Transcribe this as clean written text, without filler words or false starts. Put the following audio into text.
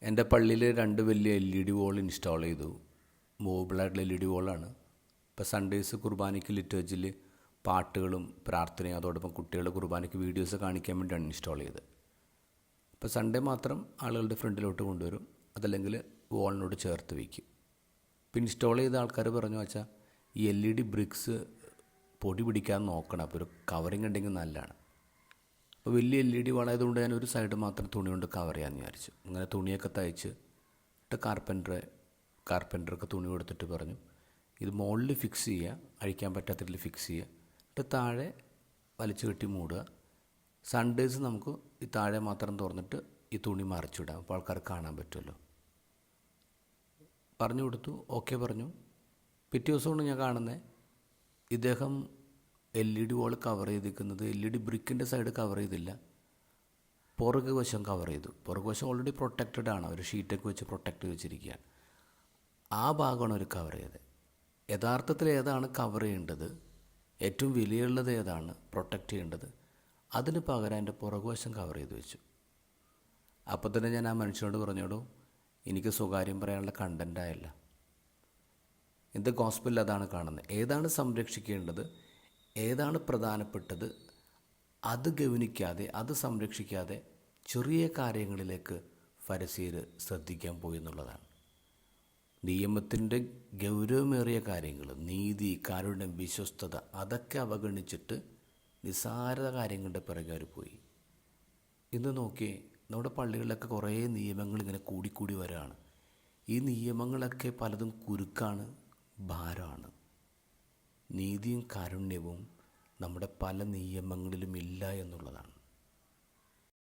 എൻ്റെ പള്ളിയിൽ 2 വലിയ LED വോൾ ഇൻസ്റ്റാൾ ചെയ്തു. മൂവബിളായിട്ടുള്ള LED വോളാണ്. ഇപ്പോൾ സൺഡേസ് കുർബാനയ്ക്ക് ലിറ്റർജിയിൽ പാട്ടുകളും പ്രാർത്ഥനയും അതോടൊപ്പം കുട്ടികളുടെ കുർബാനയ്ക്ക് വീഡിയോസ് കാണിക്കാൻ വേണ്ടിയാണ് ഇൻസ്റ്റാൾ ചെയ്തത്. ഇപ്പോൾ സൺഡേ മാത്രം ആളുകളുടെ ഫ്രണ്ടിലോട്ട് കൊണ്ടുവരും, അതല്ലെങ്കിൽ വോളിനോട് ചേർത്ത് വയ്ക്കും. ഇപ്പോൾ ഇൻസ്റ്റാൾ ചെയ്ത ആൾക്കാർ പറഞ്ഞു വെച്ചാൽ ഈ LED ബ്രിക്സ് പൊടി പിടിക്കാൻ നോക്കണം, അപ്പോൾ ഒരു കവറിങ് ഉണ്ടെങ്കിൽ നല്ലതാണ്. അപ്പോൾ വലിയ LED വളയതുകൊണ്ട് ഞാൻ ഒരു സൈഡ് മാത്രം തുണി കൊണ്ട് കവർ ചെയ്യാമെന്ന് വിചാരിച്ചു. അങ്ങനെ തുണിയൊക്കെ തയ്ച്ച് കാർപ്പൻറ്റർക്ക് തുണി കൊടുത്തിട്ട് പറഞ്ഞു, ഇത് മുകളിൽ ഫിക്സ് ചെയ്യുക, അഴിക്കാൻ പറ്റാത്തതിൽ ഫിക്സ് ചെയ്യുക, എന്നിട്ട് താഴെ വലിച്ചു കെട്ടി മൂടുക. സൺഡേസ് നമുക്ക് ഈ താഴെ മാത്രം തുറന്നിട്ട് ഈ തുണി മറിച്ചിടാം, അപ്പോൾ ആൾക്കാർ കാണാൻ പറ്റുമല്ലോ. പറഞ്ഞു കൊടുത്തു, ഓക്കെ പറഞ്ഞു. പിറ്റേ ദിവസമാണ് ഞാൻ കാണുന്നത് ഇദ്ദേഹം LED വോൾ കവർ ചെയ്തിരിക്കുന്നത് LED ബ്രിക്കിൻ്റെ സൈഡ് കവർ ചെയ്തില്ല, പുറകു വശം കവർ ചെയ്തു. പുറകു വശം ഓൾറെഡി പ്രൊട്ടക്റ്റഡ് ആണ്, ഒരു ഷീറ്റൊക്കെ വെച്ച് പ്രൊട്ടക്റ്റ് വെച്ചിരിക്കുകയാണ്. ആ ഭാഗമാണ് അവർ കവർ ചെയ്തത്. യഥാർത്ഥത്തിൽ ഏതാണ് കവർ ചെയ്യേണ്ടത്, ഏറ്റവും വിലയുള്ളത് ഏതാണ് പ്രൊട്ടക്റ്റ് ചെയ്യേണ്ടത്, അതിന് പകരം എൻ്റെ പുറകുവശം കവർ ചെയ്ത് വെച്ചു. അപ്പോൾ തന്നെ ഞാൻ ആ മനുഷ്യനോട് പറഞ്ഞോടോ, എനിക്ക് സ്വകാര്യം പറയാനുള്ള കണ്ടൻ്റായല്ല. എൻ്റെ ഗോസ്പലിൽ അതാണ് കാണുന്നത്. ഏതാണ് സംരക്ഷിക്കേണ്ടത്, ഏതാണ് പ്രധാനപ്പെട്ടത്, അത് ഗൗനിക്കാതെ, അത് സംരക്ഷിക്കാതെ ചെറിയ കാര്യങ്ങളിലേക്ക് ഫരിസേയർ ശ്രദ്ധിക്കാൻ പോയി എന്നുള്ളതാണ്. നിയമത്തിൻ്റെ ഗൗരവമേറിയ കാര്യങ്ങൾ, നീതി, കാരുണ്യം, വിശ്വസ്തത, അതൊക്കെ അവഗണിച്ചിട്ട് നിസ്സാര കാര്യങ്ങളുടെ പിറകെ അവർ പോയി. ഇന്ന് നോക്കിയേ, നമ്മുടെ പള്ളികളിലൊക്കെ കുറേ നിയമങ്ങൾ ഇങ്ങനെ കൂടിക്കൂടി വരികയാണ്. ഈ നിയമങ്ങളൊക്കെ പലതും കുരുക്കാണ്, ഭാരമാണ്. നീതിയും കാരുണ്യവും നമ്മുടെ പല നിയമങ്ങളിലും ഇല്ല എന്നുള്ളതാണ്.